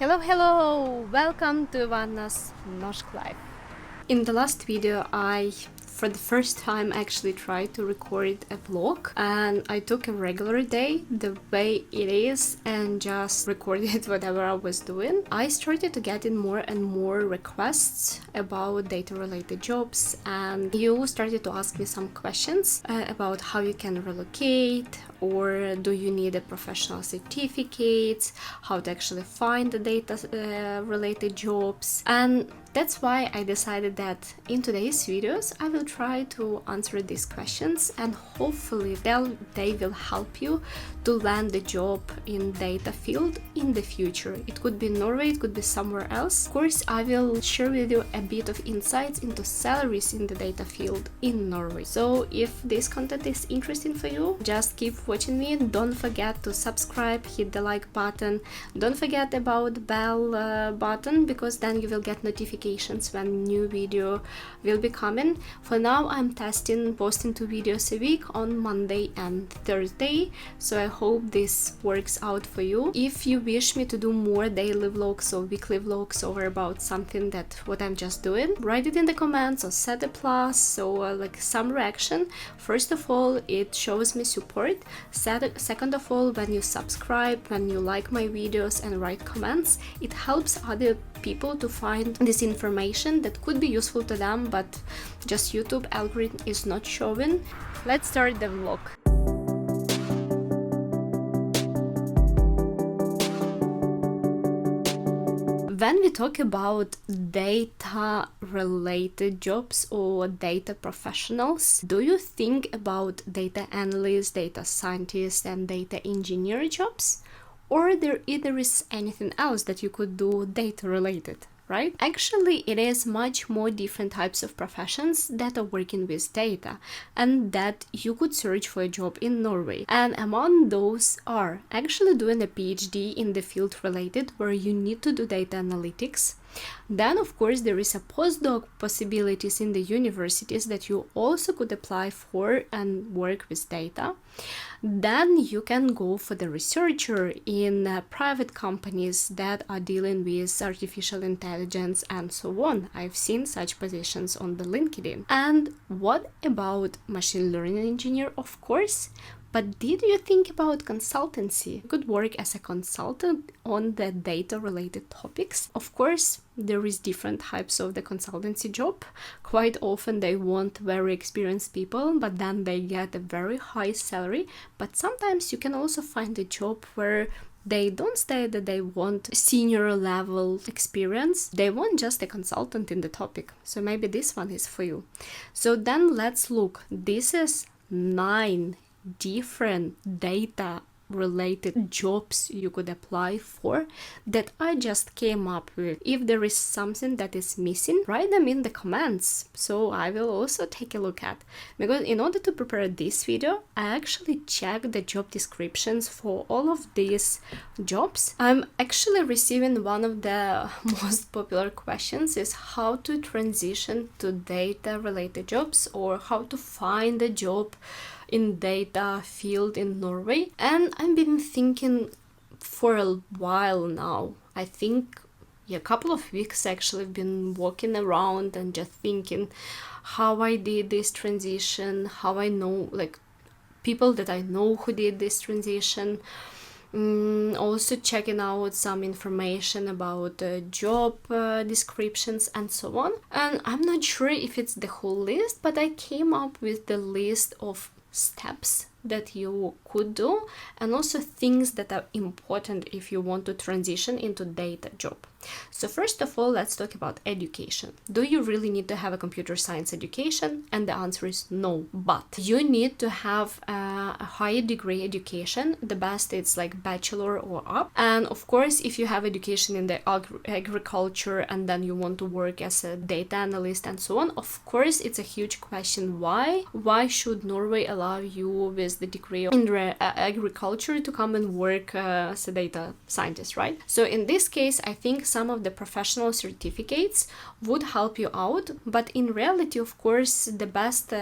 Hello! Welcome to Ivanna's Norsk life. In the last video, I for the first time actually tried to record a vlog, and I took a regular day the way it is and just recorded whatever I was doing. I started to get in more and more requests about data related jobs, and you started to ask me some questions about how you can relocate, or do you need a professional certificate, how to actually find the data related jobs. And that's why I decided that in today's videos I will try to answer these questions, and hopefully they will help you to land the job in data field in the future. It could be Norway, it could be somewhere else. Of course, I will share with you a bit of insights into salaries in the data field in Norway. So if this content is interesting for you, just keep watching me. Don't forget to subscribe, hit the like button. Don't forget about the bell button, because then you will get notifications when new video will be coming. For now, I'm posting 2 videos a week on Monday and Thursday, so I hope this works out for you. If you wish me to do more daily vlogs or weekly vlogs or about something that what I'm just doing, write it in the comments or set a plus or like some reaction. First of all, it shows me support. Second of all, when you subscribe, when you like my videos and write comments, it helps other people to find this information that could be useful to them, but just YouTube algorithm is not showing. Let's start the vlog. When we talk about data related jobs or data professionals, do you think about data analyst, data scientist and data engineer jobs? Or there either is anything else that you could do data related, right? Actually, it is much more different types of professions that are working with data and that you could search for a job in Norway. And among those are actually doing a PhD in the field related, where you need to do data analytics. Then, of course, there is a postdoc possibilities in the universities that you also could apply for and work with data. Then you can go for the researcher in private companies that are dealing with artificial intelligence and so on. I've seen such positions on the LinkedIn. And what about machine learning engineer? Of course. But did you think about consultancy? You could work as a consultant on the data-related topics. Of course, there is different types of the consultancy job. Quite often they want very experienced people, but then they get a very high salary. But sometimes you can also find a job where they don't say that they want senior level experience. They want just a consultant in the topic. So maybe this one is for you. So then let's look. This is 9 different data related jobs you could apply for that I just came up with. If there is something that is missing, write them in the comments, so I will also take a look at. Because in order to prepare this video, I actually checked the job descriptions for all of these jobs. I'm actually receiving one of the most popular questions is how to transition to data related jobs, or how to find a job in data field in Norway. And I've been thinking for a while now. I think a couple of weeks actually. I've been walking around and just thinking how I did this transition, how I know like people that I know who did this transition. Also checking out some information about job descriptions and so on. And I'm not sure if it's the whole list, but I came up with the list of steps that you could do, and also things that are important if you want to transition into data job. So first of all, let's talk about education. Do you really need to have a computer science education? And the answer is no, but you need to have a higher degree education. The best it's like bachelor or up. And of course, if you have education in the agriculture and then you want to work as a data analyst and so on, of course it's a huge question. Why should Norway allow you with with the degree in agriculture to come and work as a data scientist, right? So in this case, I think some of the professional certificates would help you out, but in reality, of course, the best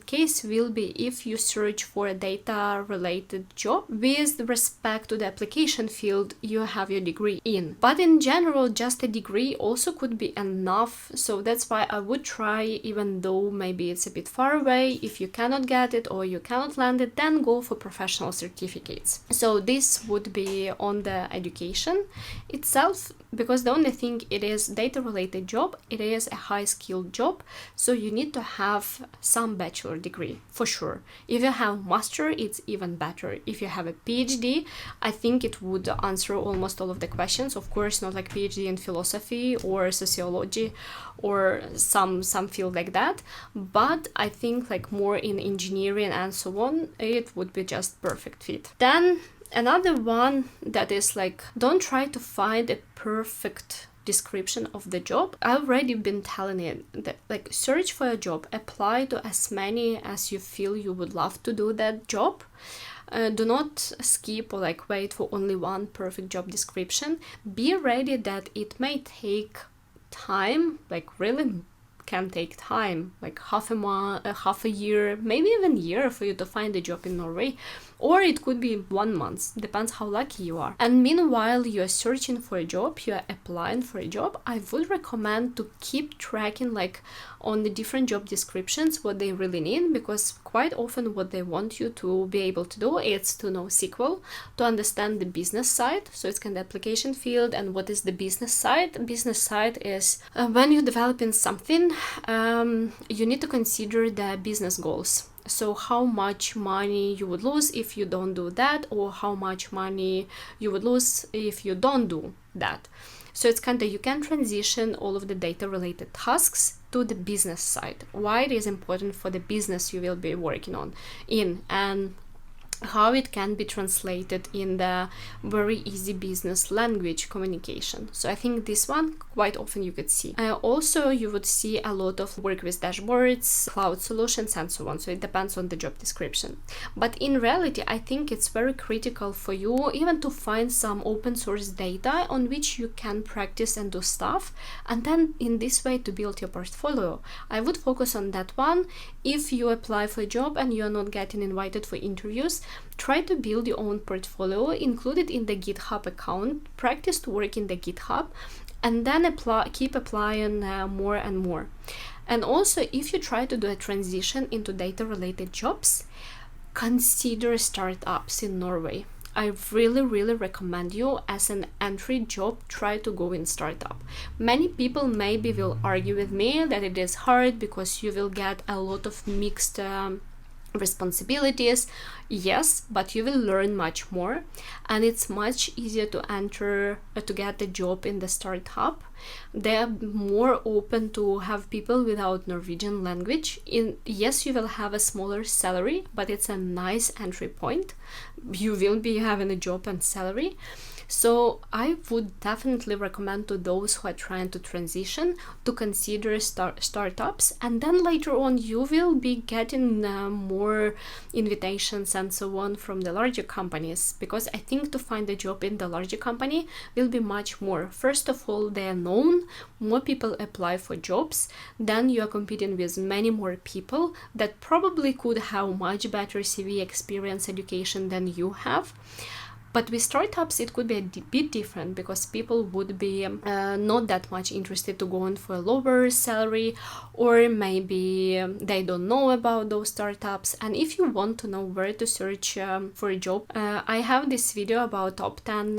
case will be if you search for a data related job with respect to the application field you have your degree in. But in general, just a degree also could be enough, so that's why I would try, even though maybe it's a bit far away. If you cannot get it or you cannot land it, then go for professional certificates. So this would be on the education itself, because the only thing, it is data related job, it is a high skilled job, so you need to have some bachelor degree for sure. If you have master, it's even better. If you have a PhD, I think it would answer almost all of the questions. Of course, not like PhD in philosophy or sociology or some field like that, but I think like more in engineering and so on, it would be just perfect fit. Then another one that is like, don't try to find a perfect description of the job. I've already been telling you that, like, search for a job, apply to as many as you feel you would love to do that job. Do not skip or like wait for only one perfect job description. Be ready that it may take time, like really can take time, like half a month, half a year, maybe even a year for you to find a job in Norway, or it could be 1 month, depends how lucky you are. And meanwhile you are searching for a job, you are applying for a job, I would recommend to keep tracking like on the different job descriptions what they really need, because quite often what they want you to be able to do is to know SQL, to understand the business side, so it's kind of application field. And what is the business side? Business side is when you're developing something, you need to consider the business goals. So how much money you would lose if you don't do that, or how much money you would lose if you don't do that. So it's kind of, you can transition all of the data related tasks to the business side. Why it is important for the business you will be working on and how it can be translated in the very easy business language communication. So I think this one quite often you could see. Also, you would see a lot of work with dashboards, cloud solutions, and so on. So it depends on the job description. But in reality, I think it's very critical for you even to find some open source data on which you can practice and do stuff, and then in this way to build your portfolio. I would focus on that one. If you apply for a job and you're not getting invited for interviews, try to build your own portfolio, include it in the GitHub account, practice to work in the GitHub, and then keep applying more and more. And also, if you try to do a transition into data related jobs, consider startups in Norway. I really recommend you as an entry job, try to go in startup. Many people maybe will argue with me that it is hard because you will get a lot of mixed responsibilities. Yes, but you will learn much more, and it's much easier to get a job in the startup. They are more open to have people without Norwegian language. Yes, you will have a smaller salary, but it's a nice entry point. You will be having a job and salary. So I would definitely recommend to those who are trying to transition to consider startups, and then later on you will be getting more invitations and so on from the larger companies, because I think to find a job in the larger company will be much more. First of all, they are known, more people apply for jobs, then you are competing with many more people that probably could have much better CV, experience, education than you have. But with startups, it could be a bit different, because people would be not that much interested to go in for a lower salary, or maybe they don't know about those startups. And if you want to know where to search for a job, I have this video about top 10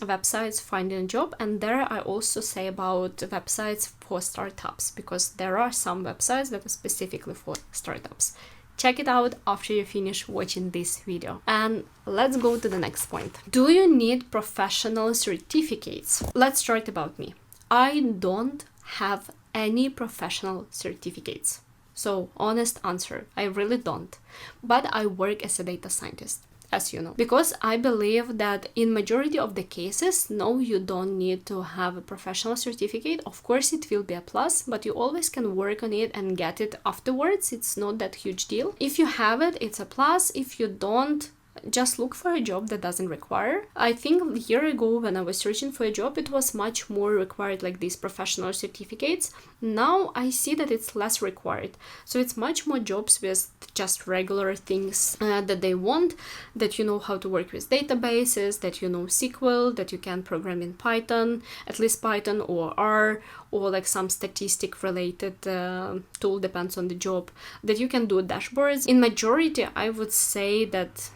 websites finding a job, and there I also say about websites for startups, because there are some websites that are specifically for startups. Check it out after you finish watching this video. And let's go to the next point. Do you need professional certificates? Let's start about me. I don't have any professional certificates. So, honest answer, I really don't. But I work as a data scientist. as you know. Because I believe that in majority of the cases, no, you don't need to have a professional certificate. Of course, it will be a plus, but you always can work on it and get it afterwards. It's not that huge deal. If you have it, it's a plus. If you don't, just look for a job that doesn't require. I think a year ago when I was searching for a job, it was much more required, like these professional certificates. Now I see that it's less required. So it's much more jobs with just regular things that they want, that you know how to work with databases, that you know SQL, that you can program in Python, at least Python or R, or like some statistic related tool, depends on the job, that you can do dashboards. In majority, I would say that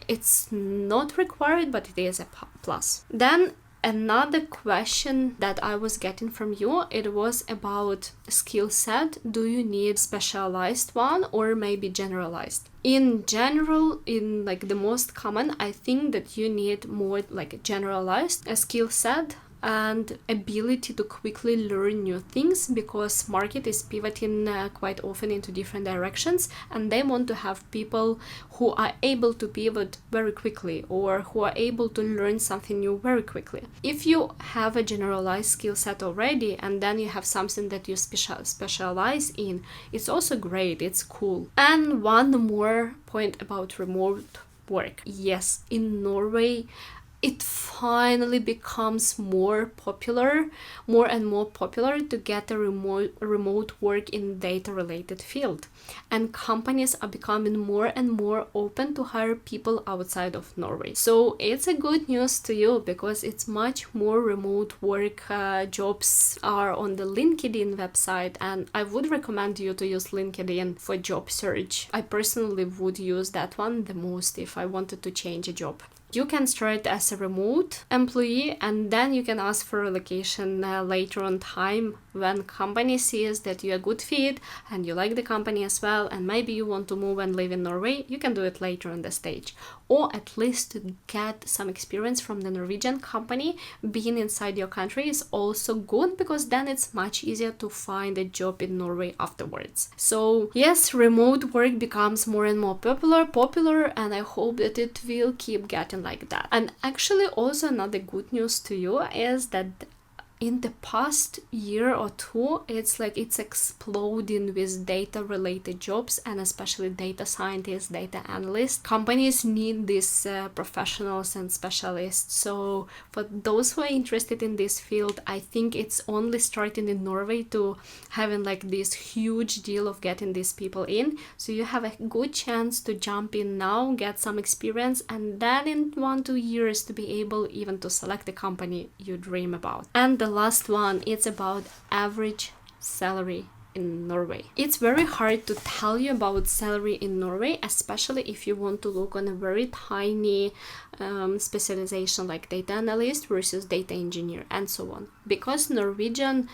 it's not required, but it is a plus. Then another question that I was getting from you, it was about skill set. Do you need specialized one or maybe generalized? In general, in like the most common, I think that you need more like a generalized skill set and ability to quickly learn new things, because market is pivoting quite often into different directions, and they want to have people who are able to pivot very quickly or who are able to learn something new very quickly. If you have a generalized skill set already and then you have something that you specialize in, it's also great, it's cool. And one more point about remote work. Yes, in Norway it finally becomes more and more popular to get a remote work in data-related field. And companies are becoming more and more open to hire people outside of Norway. So it's a good news to you, because it's much more remote work jobs are on the LinkedIn website, and I would recommend you to use LinkedIn for job search. I personally would use that one the most if I wanted to change a job. You can start as a remote employee, and then you can ask for relocation later on time when company sees that you're a good fit and you like the company as well, and maybe you want to move and live in Norway. You can do it later on the stage, or at least to get some experience from the Norwegian company. Being inside your country is also good, because then it's much easier to find a job in Norway afterwards. So yes, remote work becomes more and more popular, and I hope that it will keep getting like that. And actually also another good news to you is that in the past year or two, it's exploding with data related jobs, and especially data scientists, data analysts. Companies need these professionals and specialists. So for those who are interested in this field, I think it's only starting in Norway to having like this huge deal of getting these people in. So you have a good chance to jump in now, get some experience, and then in 1-2 years to be able even to select the company you dream about. And the last one, it's about average salary in Norway. It's very hard to tell you about salary in Norway, especially if you want to look on a very tiny specialization like data analyst versus data engineer and so on. Because Norwegian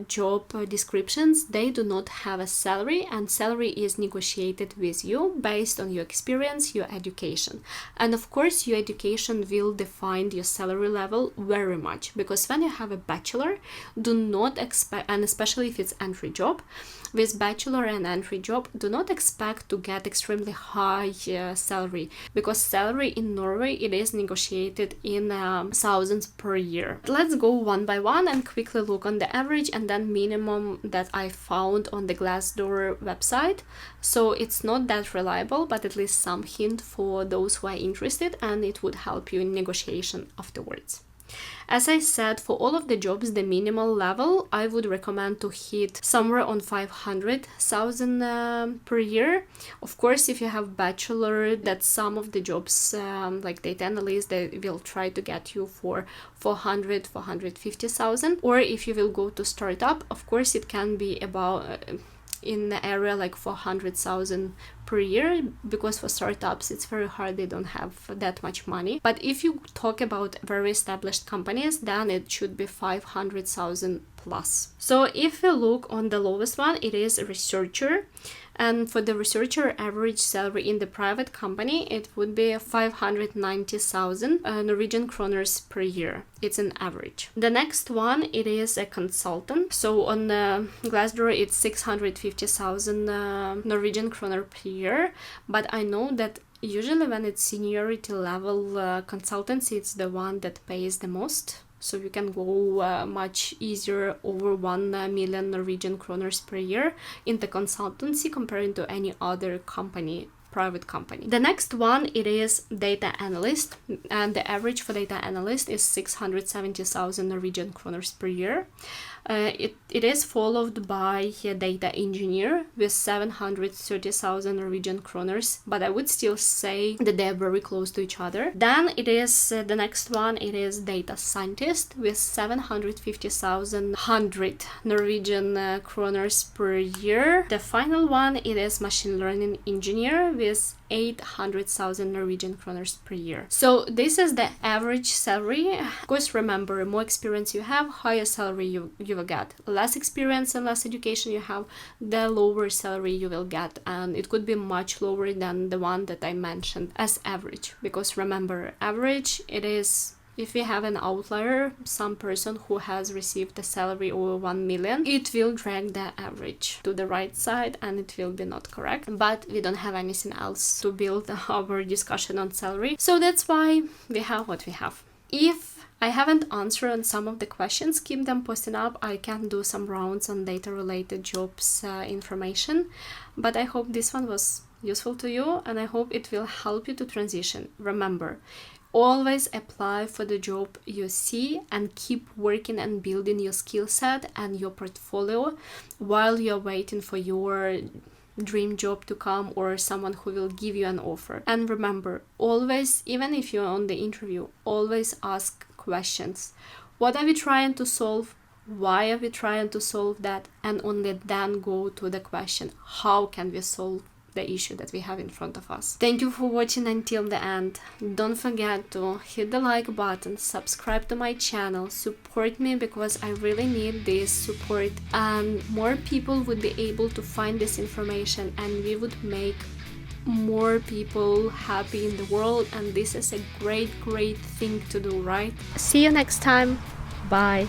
job descriptions, they do not have a salary, and salary is negotiated with you based on your experience, your education. And of course, your education will define your salary level very much, because when you have a bachelor, do not expect, and especially if it's entry job, with bachelor and entry job, do not expect to get extremely high salary, because salary in Norway, it is negotiated in thousands per year. Let's go one by one and quickly look on the average and then minimum that I found on the Glassdoor website. So it's not that reliable, but at least some hint for those who are interested, and it would help you in negotiation afterwards. As I said, for all of the jobs, the minimal level, I would recommend to hit somewhere on 500,000 per year. Of course, if you have bachelor, that some of the jobs, like data analyst, they will try to get you for 400, 450,000. Or if you will go to startup, of course, it can be about in the area like 400,000 per year, because for startups it's very hard, they don't have that much money. But if you talk about very established companies, then it should be 500,000 plus. So if we look on the lowest one, it is a researcher. And for the researcher, average salary in the private company, it would be 590,000 Norwegian kroners per year. It's an average. The next one, it is a consultant. So on Glassdoor, it's 650,000 Norwegian kroner per year. But I know that Usually when it's seniority level consultancy, it's the one that pays the most. So you can go much easier over 1 million Norwegian kroners per year in the consultancy compared to any other company, private company. The next one, it is data analyst, and the average for data analyst is 670,000 Norwegian kroners per year. It is followed by a data engineer with 730,000 Norwegian kroners, but I would still say that they are very close to each other. Then it is the next one, it is data scientist with 750,000 Norwegian kroners per year. The final one, it is machine learning engineer with 800,000 Norwegian kroners per year. So this is the average salary. Of course, remember, more experience you have, higher salary you will get. Less experience and less education you have, the lower salary you will get, and it could be much lower than the one that I mentioned as average. Because remember, average, it is if we have an outlier, some person who has received a salary over 1 million, it will drag the average to the right side and it will be not correct. But we don't have anything else to build our discussion on salary. So that's why we have what we have. If I haven't answered on some of the questions, keep them posting up. I can do some rounds on data related jobs information. But I hope this one was useful to you and I hope it will help you to transition. Remember, always apply for the job you see and keep working and building your skill set and your portfolio while you're waiting for your dream job to come or someone who will give you an offer. And remember, always, even if you're on the interview, always ask questions. What are we trying to solve? Why are we trying to solve that? And only then go to the question, how can we solve the issue that we have in front of us. Thank you for watching until the end. Don't forget to hit the like button, subscribe to my channel, support me because I really need this support and more people would be able to find this information and we would make more people happy in the world, and this is a great thing to do, right? See you next time. Bye.